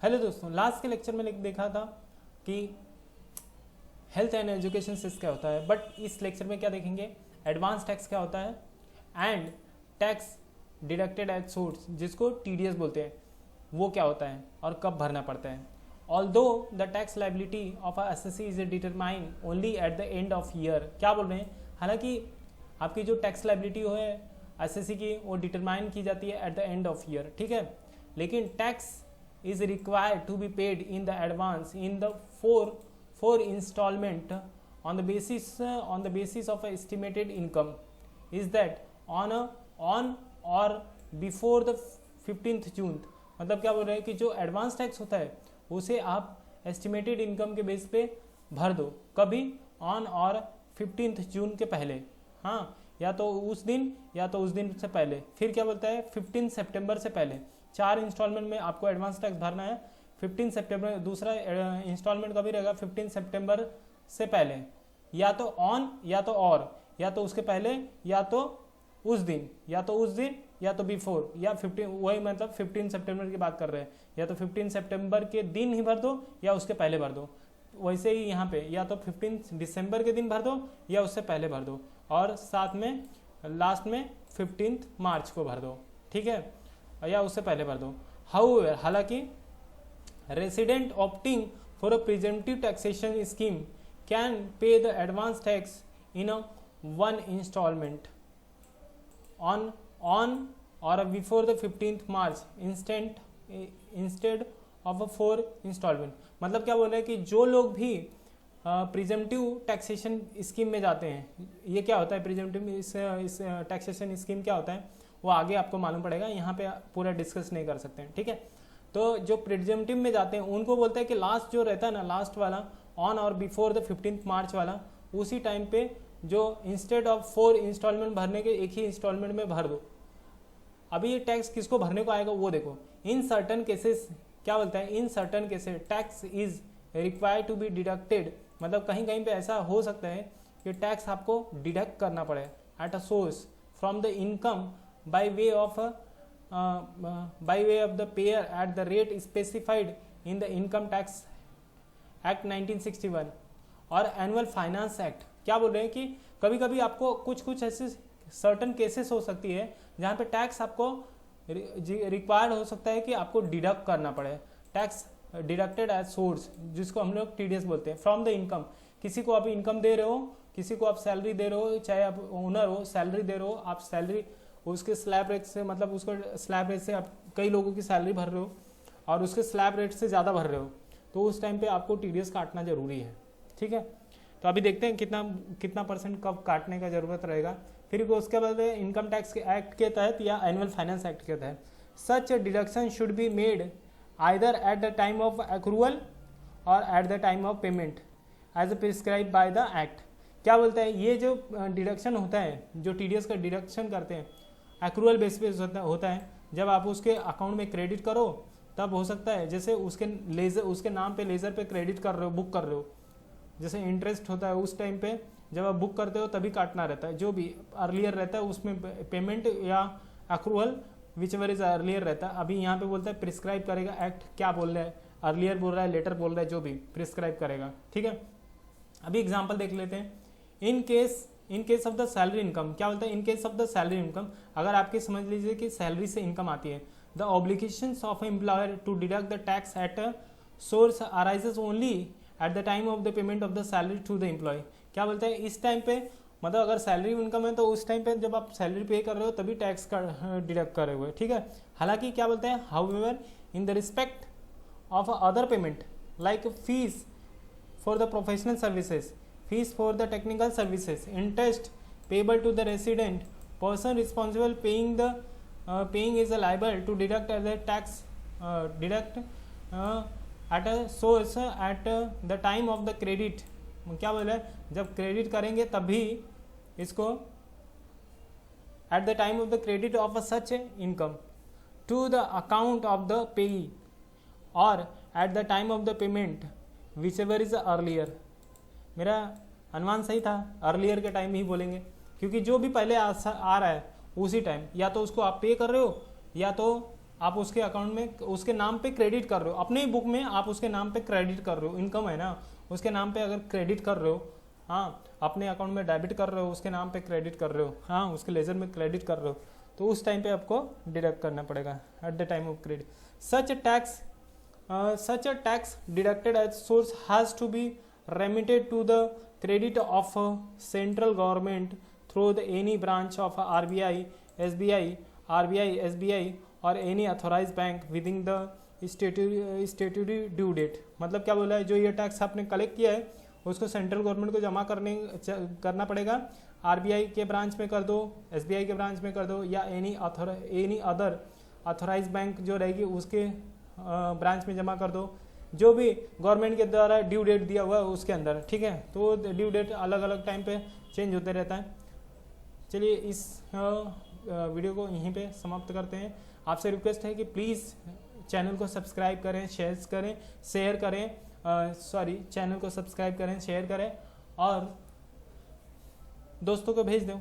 Hello दोस्तों, last के lecture में देखा था कि हेल्थ एंड एजुकेशन सेस क्या होता है, बट इस लेक्चर में क्या देखेंगे, एडवांस टैक्स क्या होता है and tax deducted at source जिसको टीडीएस बोलते हैं वो क्या होता है और कब भरना पड़ता है। Although the tax liability of SSC is determine only at the end of year, क्या बोल रहे हैं, हालांकि आपकी जो टैक्स लाइबिलिटी हो है एसएससी की वो डिटरमाइन की जाती है at the end of year, ठीक है, लेकिन tax is required to be paid in the advance in the four installment on the basis of a estimated income is that on or before the 15th June। मतलब क्या बोल रहे हैं कि जो एडवांस टैक्स होता है उसे आप एस्टिमेटेड इनकम के बेस पे भर दो, कभी ऑन और 15th जून के पहले, हाँ, या तो उस दिन से पहले। फिर क्या बोलता है 15 सितंबर से पहले 4 इंस्टॉलमेंट में आपको एडवांस टैक्स भरना है 15 सितंबर। दूसरा इंस्टॉलमेंट कभी रहेगा 15 सितंबर से पहले, या तो ऑन या तो और, या तो उसके पहले या तो उस दिन या तो बिफोर, या 15 वही मतलब 15 सितंबर की बात कर रहे हैं, या तो 15 सितंबर के दिन ही भर दो या उसके पहले भर दो। वैसे ही यहाँ पे या तो 15 दिसंबर के दिन भर दो या उससे पहले भर दो, और साथ में लास्ट में 15 मार्च को भर दो, ठीक है, या उससे पहले भर दो। हाउएवर, हालांकि resident opting for a presumptive taxation scheme can pay the advance tax in a one installment on or before the 15th March instead of a 4 installment. मतलब क्या बोल रहे हैं कि जो लोग भी प्रिजेंटिव टैक्सेशन स्कीम में जाते हैं, ये क्या होता है प्रिजेंटिव इस टैक्सेशन स्कीम क्या होता है वो आगे आपको मालूम पड़ेगा, यहाँ पे पूरा डिस्कस नहीं कर सकते हैं, ठीक है। तो जो प्रिजेंटिव में जाते हैं उनको बोलते हैं कि लास्ट जो रहता है ना, लास्ट वाला on or before the 15th मार्च वाला, उसी टाइम पे जो इंस्टेड ऑफ 4 इंस्टॉलमेंट भरने के एक ही इंस्टॉलमेंट में भर दो। अभी ये टैक्स किसको भरने को आएगा वो देखो। इन सर्टन केसेस क्या बोलता है, in certain cases tax is required to be deducted. मतलब कहीं कहीं पे ऐसा हो सकता है कि टैक्स आपको डिडक्ट करना पड़े at a source from the income by way of the payer at the rate specified in the Income Tax Act 1961 और एनुअल फाइनेंस एक्ट। क्या बोल रहे हैं कि कभी कभी आपको कुछ ऐसे सर्टन केसेस हो सकती है जहाँ पे टैक्स आपको रिक्वायर्ड हो सकता है कि आपको डिडक्ट करना पड़े, टैक्स डिडक्टेड एज सोर्स जिसको हम लोग टीडीएस बोलते हैं, फ्रॉम द इनकम। किसी को आप इनकम दे रहे हो, किसी को आप सैलरी दे रहे हो, चाहे आप ओनर हो सैलरी दे रहे हो, आप सैलरी उसके स्लैब रेट से, मतलब उसको स्लैब रेट से आप कई लोगों की सैलरी भर रहे हो और उसके स्लैब रेट से ज़्यादा भर रहे हो, तो उस टाइम पे आपको टीडीएस काटना जरूरी है, ठीक है। तो अभी देखते हैं कितना परसेंट कब काटने का जरूरत रहेगा। फिर उसके बाद इनकम टैक्स के एक्ट के तहत या एनुअल फाइनेंस एक्ट के तहत such deduction should be made either at the time of accrual or at the time of payment as prescribe by the act. क्या बोलता है, ये जो डिडक्शन होता है, जो टीडीएस का डिडक्शन करते हैं एक्रूअल बेस पे होता है, जब आप उसके अकाउंट में क्रेडिट करो तब हो सकता है, जैसे उसके नाम पे लेजर पे क्रेडिट कर रहे हो, बुक कर रहे हो, जैसे इंटरेस्ट होता है उस टाइम पे जब आप बुक करते हो तभी काटना रहता है, जो भी अर्लियर रहता है उसमें पेमेंट या accrual which ever is earlier रहता है। अभी यहाँ पे बोलता है प्रिस्क्राइब करेगा एक्ट, क्या बोल रहा है, अर्लियर बोल रहा है, लेटर बोल रहा है, जो भी प्रिस्क्राइब करेगा, ठीक है। अभी एग्जाम्पल देख लेते हैं। In case of the salary income, क्या बोलता है, in case of the salary income, अगर आपके समझ लीजिए कि सैलरी से इनकम आती है, the obligations of employer to deduct the tax at source arises only at the time of the payment of the salary to the employee. क्या बोलता है, इस टाइम पे, मतलब अगर सैलरी इनकम है तो उस टाइम पे जब आप सैलरी पे कर रहे हो तभी टैक्स का डिडक्ट करे हुए, ठीक है। हालांकि क्या बोलते हैं, however in the respect of other payment like fees for the professional services, fees for the technical services, interest payable to the resident person responsible paying is liable to deduct as a tax at a source at the time of the credit। क्या बोला है, जब credit करेंगे तभी इसको at the time of the credit of such income to the account of the payee or at the time of the payment whichever is earlier। मेरा अनुमान सही था, अर्लियर के टाइम ही बोलेंगे, क्योंकि जो भी पहले आ रहा है उसी टाइम, या तो उसको आप पे कर रहे हो या तो आप उसके अकाउंट में उसके नाम पे क्रेडिट कर रहे हो, अपने ही बुक में आप उसके नाम पे क्रेडिट कर रहे हो, इनकम है ना, उसके नाम पे अगर क्रेडिट कर रहे हो, हाँ अपने अकाउंट में डेबिट कर रहे हो, उसके नाम पे क्रेडिट कर रहे हो, हाँ उसके लेजर में क्रेडिट कर रहे हो, तो उस टाइम पे आपको डिडक्ट करना पड़ेगा eight the time of credit. such a tax deducted at source has to be remitted to the credit of central government through any branch of RBI, SBI or any authorized bank within the statutory due date। मतलब क्या बोला है, जो ये tax आपने collect किया है उसको सेंट्रल गवर्नमेंट को जमा करना पड़ेगा, आरबीआई के ब्रांच में कर दो, एसबीआई के ब्रांच में कर दो, या एनी अदर ऑथोराइज बैंक जो रहेगी उसके ब्रांच में जमा कर दो, जो भी गवर्नमेंट के द्वारा ड्यू डेट दिया हुआ है उसके अंदर, ठीक है। तो ड्यू डेट अलग अलग टाइम पे चेंज होते रहता है। चलिए इस वीडियो को यहीं पे समाप्त करते हैं। आपसे रिक्वेस्ट है कि प्लीज़ चैनल को सब्सक्राइब करें, शेयर करें, चैनल को सब्सक्राइब करें, शेयर करें और दोस्तों को भेज दें।